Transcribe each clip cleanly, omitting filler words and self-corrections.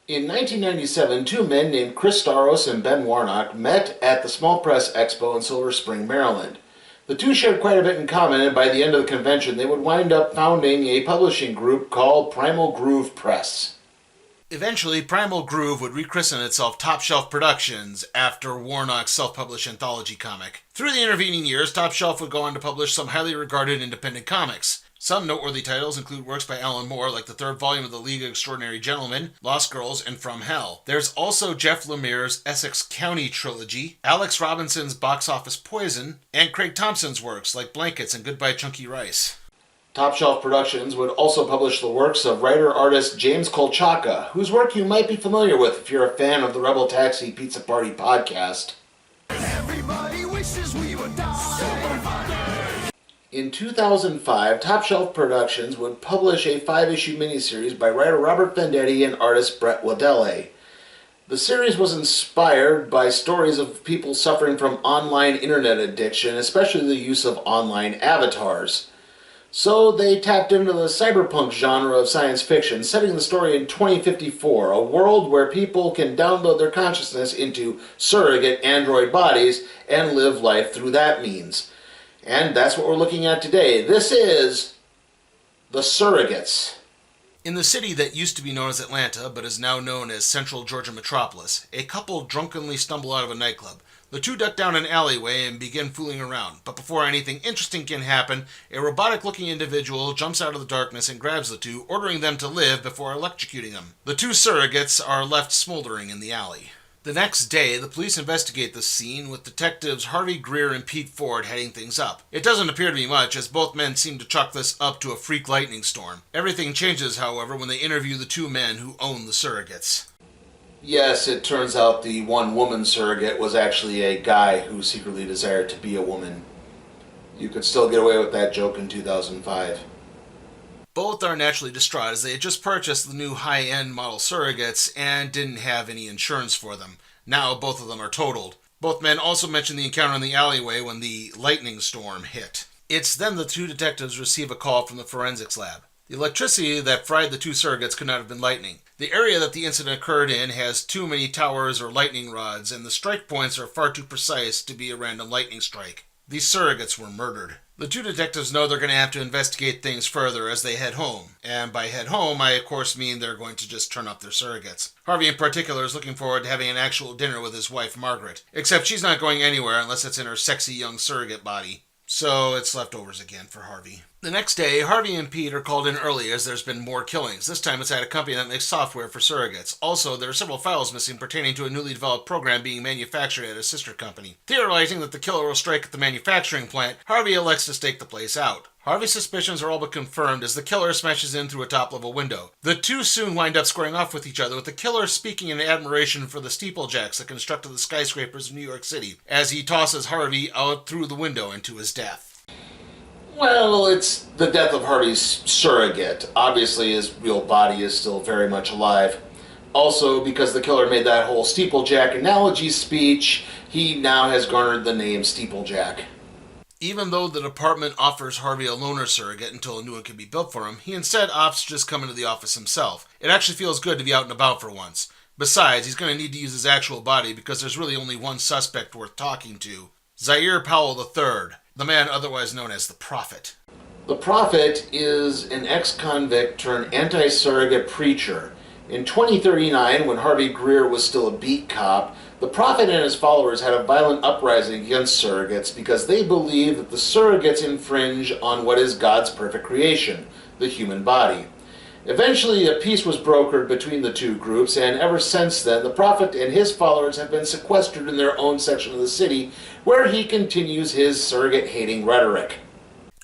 In 1997, two men named Chris Staros and Ben Warnock met at the Small Press Expo in Silver Spring, Maryland. The two shared quite a bit in common, and by the end of the convention, they would wind up founding a publishing group called Primal Groove Press. Eventually, Primal Groove would rechristen itself Top Shelf Productions after Warnock's self-published anthology comic. Through the intervening years, Top Shelf would go on to publish some highly regarded independent comics. Some noteworthy titles include works by Alan Moore, like the third volume of the League of Extraordinary Gentlemen, Lost Girls, and From Hell. There's also Jeff Lemire's Essex County trilogy, Alex Robinson's Box Office Poison, and Craig Thompson's works like Blankets and Goodbye Chunky Rice. Top Shelf Productions would also publish the works of writer-artist James Kolchaka, whose work you might be familiar with if you're a fan of the Rebel Taxi Pizza Party podcast. Everybody wishes we would die. In 2005, Top Shelf Productions would publish a 5-issue miniseries by writer Robert Vendetti and artist Brett Waddell. The series was inspired by stories of people suffering from online internet addiction, especially the use of online avatars. So they tapped into the cyberpunk genre of science fiction, setting the story in 2054, a world where people can download their consciousness into surrogate android bodies and live life through that means. And that's what we're looking at today. This is The Surrogates. In the city that used to be known as Atlanta, but is now known as Central Georgia Metropolis, a couple drunkenly stumble out of a nightclub. The two duck down an alleyway and begin fooling around, but before anything interesting can happen, a robotic-looking individual jumps out of the darkness and grabs the two, ordering them to live before electrocuting them. The two surrogates are left smoldering in the alley. The next day, the police investigate the scene with detectives Harvey Greer and Pete Ford heading things up. It doesn't appear to be much, as both men seem to chalk this up to a freak lightning storm. Everything changes, however, when they interview the two men who own the surrogates. Yes, it turns out the one-woman surrogate was actually a guy who secretly desired to be a woman. You could still get away with that joke in 2005. Both are naturally distraught as they had just purchased the new high-end model surrogates and didn't have any insurance for them. Now both of them are totaled. Both men also mention the encounter in the alleyway when the lightning storm hit. It's then the two detectives receive a call from the forensics lab. The electricity that fried the two surrogates could not have been lightning. The area that the incident occurred in has too many towers or lightning rods, and the strike points are far too precise to be a random lightning strike. These surrogates were murdered. The two detectives know they're going to have to investigate things further as they head home. And by head home, I of course mean they're going to just turn up their surrogates. Harvey in particular is looking forward to having an actual dinner with his wife Margaret. Except she's not going anywhere unless it's in her sexy young surrogate body. So it's leftovers again for Harvey. The next day, Harvey and Pete are called in early as there's been more killings. This time it's at a company that makes software for surrogates. Also, there are several files missing pertaining to a newly developed program being manufactured at a sister company. Theorizing that the killer will strike at the manufacturing plant, Harvey elects to stake the place out. Harvey's suspicions are all but confirmed as the killer smashes in through a top-level window. The two soon wind up squaring off with each other, with the killer speaking in admiration for the steeplejacks that constructed the skyscrapers of New York City, as he tosses Harvey out through the window into his death. Well, it's the death of Harvey's surrogate. Obviously, his real body is still very much alive. Also, because the killer made that whole steeplejack analogy speech, he now has garnered the name Steeplejack. Even though the department offers Harvey a loaner surrogate until a new one can be built for him, he instead opts to just come into the office himself. It actually feels good to be out and about for once. Besides, he's going to need to use his actual body because there's really only one suspect worth talking to. Zaire Powell III, the man otherwise known as the Prophet. The Prophet is an ex-convict turned anti-surrogate preacher. In 2039, when Harvey Greer was still a beat cop, the Prophet and his followers had a violent uprising against surrogates because they believe that the surrogates infringe on what is God's perfect creation, the human body. Eventually, a peace was brokered between the two groups, and ever since then, the Prophet and his followers have been sequestered in their own section of the city, where he continues his surrogate-hating rhetoric.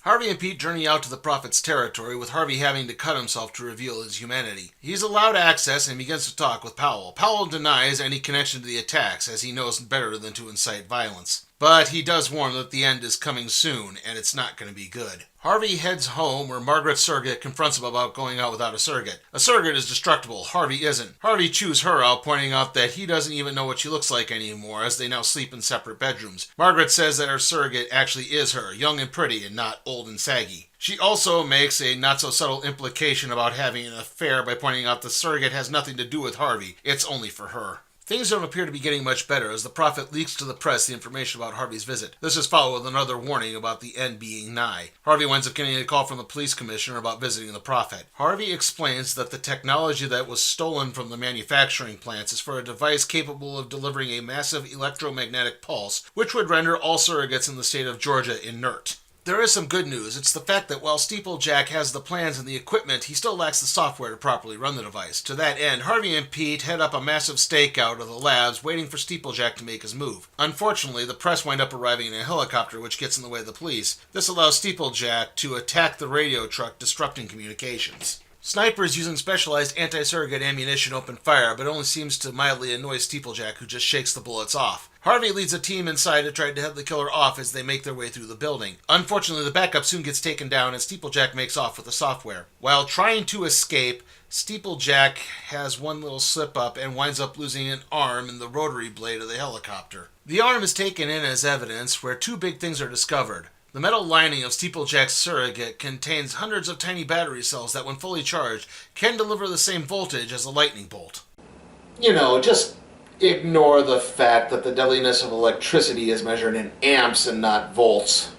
Harvey and Pete journey out to the Prophet's territory, with Harvey having to cut himself to reveal his humanity. He's allowed access and begins to talk with Powell. Powell denies any connection to the attacks, as he knows better than to incite violence. But he does warn that the end is coming soon, and it's not going to be good. Harvey heads home where Margaret's surrogate confronts him about going out without a surrogate. A surrogate is destructible. Harvey isn't. Harvey chews her out, pointing out that he doesn't even know what she looks like anymore, as they now sleep in separate bedrooms. Margaret says that her surrogate actually is her, young and pretty and not old and saggy. She also makes a not-so-subtle implication about having an affair by pointing out the surrogate has nothing to do with Harvey. It's only for her. Things don't appear to be getting much better as the prophet leaks to the press the information about Harvey's visit. This is followed with another warning about the end being nigh. Harvey winds up getting a call from the police commissioner about visiting the prophet. Harvey explains that the technology that was stolen from the manufacturing plants is for a device capable of delivering a massive electromagnetic pulse, which would render all surrogates in the state of Georgia inert. There is some good news. It's the fact that while Steeplejack has the plans and the equipment, he still lacks the software to properly run the device. To that end, Harvey and Pete head up a massive stakeout of the labs, waiting for Steeplejack to make his move. Unfortunately, the press wind up arriving in a helicopter, which gets in the way of the police. This allows Steeplejack to attack the radio truck, disrupting communications. Snipers using specialized anti-surrogate ammunition open fire, but only seems to mildly annoy Steeplejack, who just shakes the bullets off. Harvey leads a team inside to try to head the killer off as they make their way through the building. Unfortunately, the backup soon gets taken down and Steeplejack makes off with the software. While trying to escape, Steeplejack has one little slip-up and winds up losing an arm in the rotary blade of the helicopter. The arm is taken in as evidence, where two big things are discovered. The metal lining of Steeplejack's surrogate contains hundreds of tiny battery cells that, when fully charged, can deliver the same voltage as a lightning bolt. Just ignore the fact that the deadliness of electricity is measured in amps and not volts.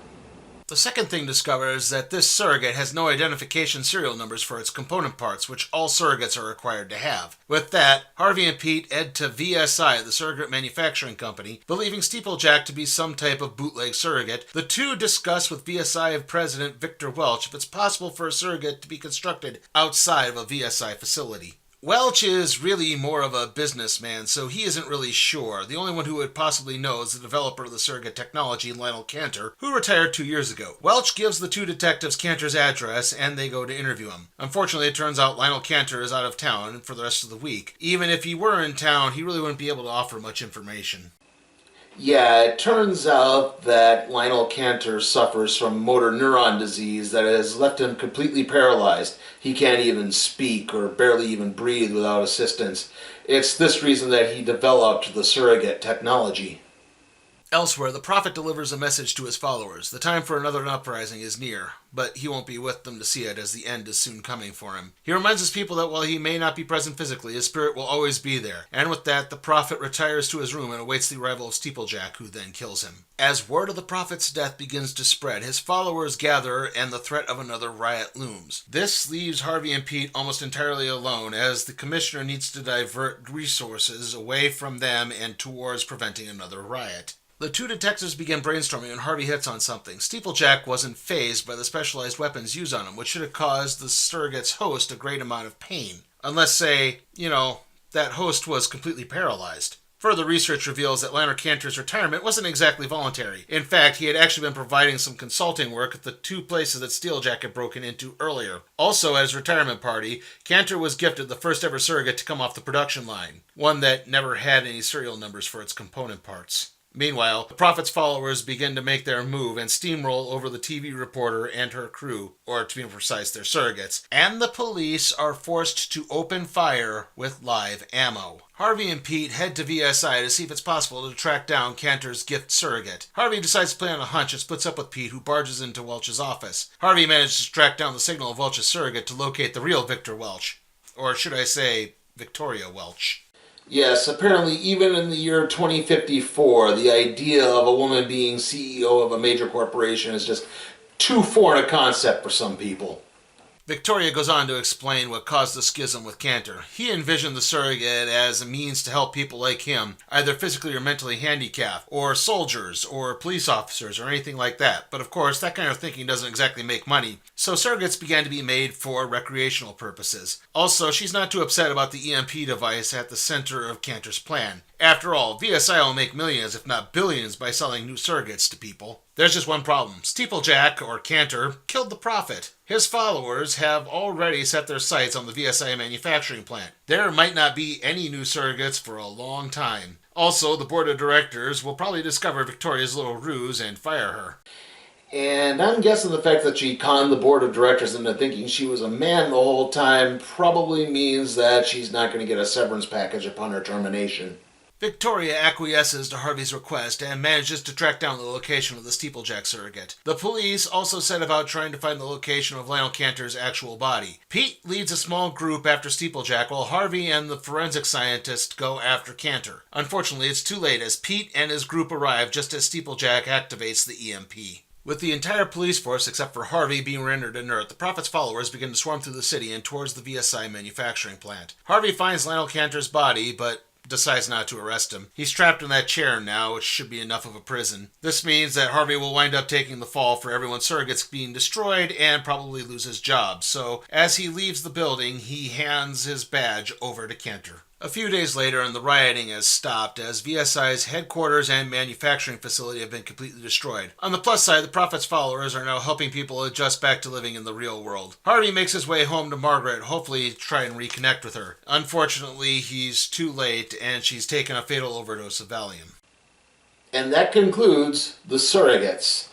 The second thing discovered is that this surrogate has no identification serial numbers for its component parts, which all surrogates are required to have. With that, Harvey and Pete head to VSI, the surrogate manufacturing company, believing Steeplejack to be some type of bootleg surrogate. The two discuss with VSI President Victor Welch if it's possible for a surrogate to be constructed outside of a VSI facility. Welch is really more of a businessman, so he isn't really sure. The only one who would possibly know is the developer of the surrogate technology, Lionel Cantor, who retired 2 years ago. Welch gives the two detectives Cantor's address, and they go to interview him. Unfortunately, it turns out Lionel Cantor is out of town for the rest of the week. Even if he were in town, he really wouldn't be able to offer much information. Yeah, it turns out that Lionel Cantor suffers from motor neuron disease that has left him completely paralyzed. He can't even speak or barely even breathe without assistance. It's this reason that he developed the surrogate technology. Elsewhere, the prophet delivers a message to his followers. The time for another uprising is near, but he won't be with them to see it, as the end is soon coming for him. He reminds his people that while he may not be present physically, his spirit will always be there. And with that, the prophet retires to his room and awaits the arrival of Steeplejack, who then kills him. As word of the prophet's death begins to spread, his followers gather and the threat of another riot looms. This leaves Harvey and Pete almost entirely alone, as the commissioner needs to divert resources away from them and towards preventing another riot. The two detectives begin brainstorming and Harvey hits on something. Steeplejack wasn't fazed by the specialized weapons used on him, which should have caused the surrogate's host a great amount of pain. Unless, say, that host was completely paralyzed. Further research reveals that Lionel Cantor's retirement wasn't exactly voluntary. In fact, he had actually been providing some consulting work at the two places that Steeljack had broken into earlier. Also, at his retirement party, Cantor was gifted the first ever surrogate to come off the production line, one that never had any serial numbers for its component parts. Meanwhile, the prophet's followers begin to make their move and steamroll over the TV reporter and her crew, or to be precise, their surrogates, and the police are forced to open fire with live ammo. Harvey and Pete head to VSI to see if it's possible to track down Cantor's gift surrogate. Harvey decides to play on a hunch and splits up with Pete, who barges into Welch's office. Harvey manages to track down the signal of Welch's surrogate to locate the real Victor Welch. Or should I say, Victoria Welch. Yes, apparently even in the year 2054, the idea of a woman being CEO of a major corporation is just too foreign a concept for some people. Victoria goes on to explain what caused the schism with Cantor. He envisioned the surrogate as a means to help people like him, either physically or mentally handicapped, or soldiers, or police officers, or anything like that. But of course, that kind of thinking doesn't exactly make money, so surrogates began to be made for recreational purposes. Also, she's not too upset about the EMP device at the center of Cantor's plan. After all, VSI will make millions, if not billions, by selling new surrogates to people. There's just one problem. Steeplejack, or Cantor, killed the prophet. His followers have already set their sights on the VSI manufacturing plant. There might not be any new surrogates for a long time. Also, the board of directors will probably discover Victoria's little ruse and fire her. And I'm guessing the fact that she conned the board of directors into thinking she was a man the whole time probably means that she's not going to get a severance package upon her termination. Victoria acquiesces to Harvey's request and manages to track down the location of the steeplejack surrogate. The police also set about trying to find the location of Lionel Cantor's actual body. Pete leads a small group after Steeplejack while Harvey and the forensic scientist go after Cantor. Unfortunately, it's too late as Pete and his group arrive just as Steeplejack activates the EMP. With the entire police force, except for Harvey, being rendered inert, the Prophet's followers begin to swarm through the city and towards the VSI manufacturing plant. Harvey finds Lionel Cantor's body, but decides not to arrest him. He's trapped in that chair now, which should be enough of a prison. This means that Harvey will wind up taking the fall for everyone's surrogates being destroyed and probably lose his job. So, as he leaves the building, he hands his badge over to Cantor. A few days later, and the rioting has stopped as VSI's headquarters and manufacturing facility have been completely destroyed. On the plus side, the Prophet's followers are now helping people adjust back to living in the real world. Harvey makes his way home to Margaret, hopefully to try and reconnect with her. Unfortunately, he's too late, and she's taken a fatal overdose of Valium. And that concludes The Surrogates.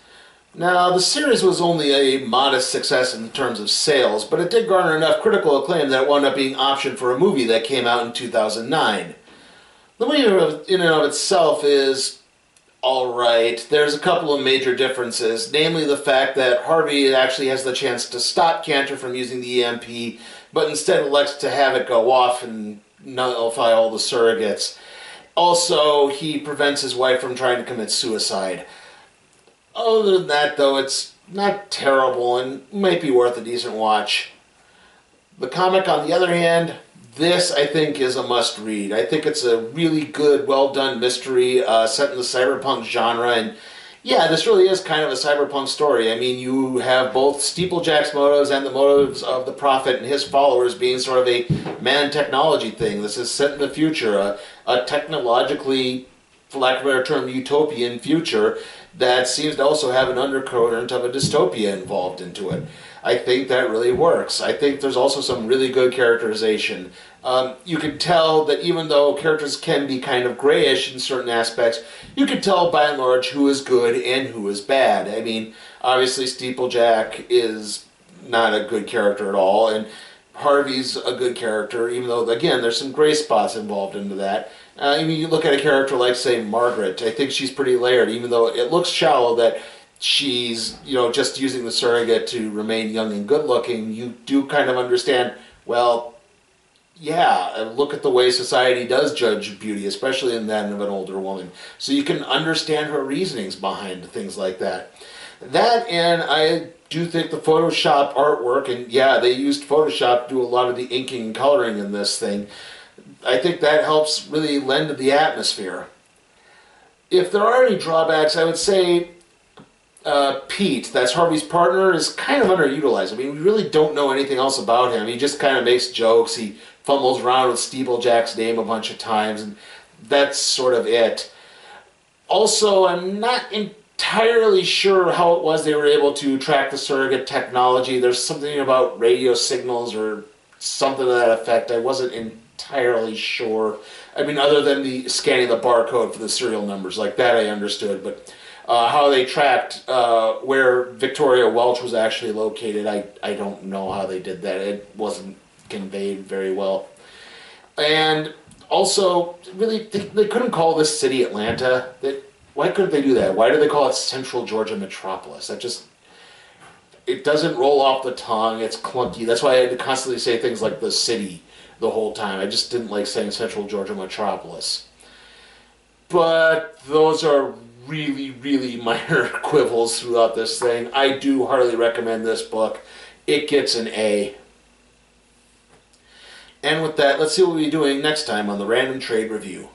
Now, the series was only a modest success in terms of sales, but it did garner enough critical acclaim that it wound up being optioned for a movie that came out in 2009. The movie in and of itself is alright. There's a couple of major differences, namely the fact that Harvey actually has the chance to stop Cantor from using the EMP, but instead elects to have it go off and nullify all the surrogates. Also, he prevents his wife from trying to commit suicide. Other than that, though, it's not terrible and might be worth a decent watch. The comic, on the other hand, this, I think, is a must-read. I think it's a really good, well-done mystery set in the cyberpunk genre, and yeah, this really is kind of a cyberpunk story. I mean, you have both Steeplejack's motives and the motives of the Prophet and his followers being sort of a man-technology thing. This is set in the future, a technologically, for lack of a better term, utopian future that seems to also have an undercurrent of a dystopia involved into it. I think that really works. I think there's also some really good characterization. You can tell that even though characters can be kind of grayish in certain aspects, you can tell by and large who is good and who is bad. I mean, obviously Steeplejack is not a good character at all, and Harvey's a good character, even though, again, there's some gray spots involved into that. I mean, you look at a character like, say, Margaret. I think she's pretty layered, even though it looks shallow that she's, just using the surrogate to remain young and good-looking. You do kind of understand, well, yeah, look at the way society does judge beauty, especially in that of an older woman. So you can understand her reasonings behind things like that. That, and I do think the Photoshop artwork, and yeah, they used Photoshop to do a lot of the inking and coloring in this thing. I think that helps really lend to the atmosphere. If there are any drawbacks, I would say Pete, that's Harvey's partner, is kind of underutilized. I mean, we really don't know anything else about him. He just kind of makes jokes. He fumbles around with Steeplejack's name a bunch of times, and that's sort of it. Also, I'm not entirely sure how it was they were able to track the surrogate technology. There's something about radio signals or something to that effect. I wasn't entirely sure. I mean, other than the scanning the barcode for the serial numbers, like that I understood, but how they tracked where Victoria Welch was actually located, I don't know how they did that. It wasn't conveyed very well. And also, really, they couldn't call this city Atlanta. Why couldn't they do that? Why do they call it Central Georgia Metropolis? It doesn't roll off the tongue. It's clunky. That's why I had to constantly say things like the city the whole time. I just didn't like saying Central Georgia Metropolis. But those are really, really minor quibbles throughout this thing. I do heartily recommend this book. It gets an A. And with that, let's see what we'll be doing next time on the Random Trade Review.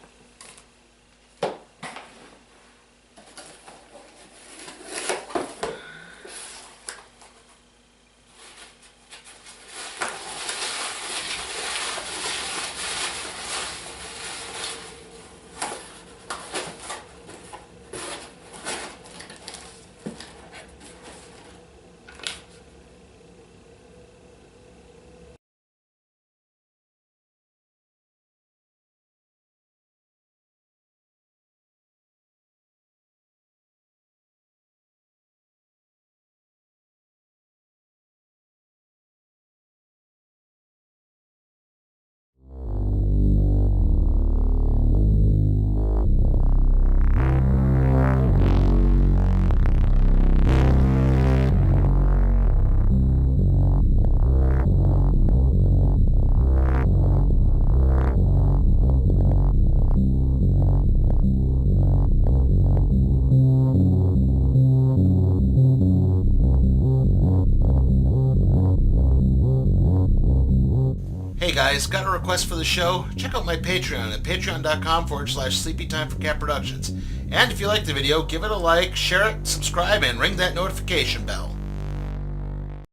Hey guys, got a request for the show? Check out my Patreon at patreon.com/sleepytimeforcatproductions. And if you like the video, give it a like, share it, subscribe, and ring that notification bell.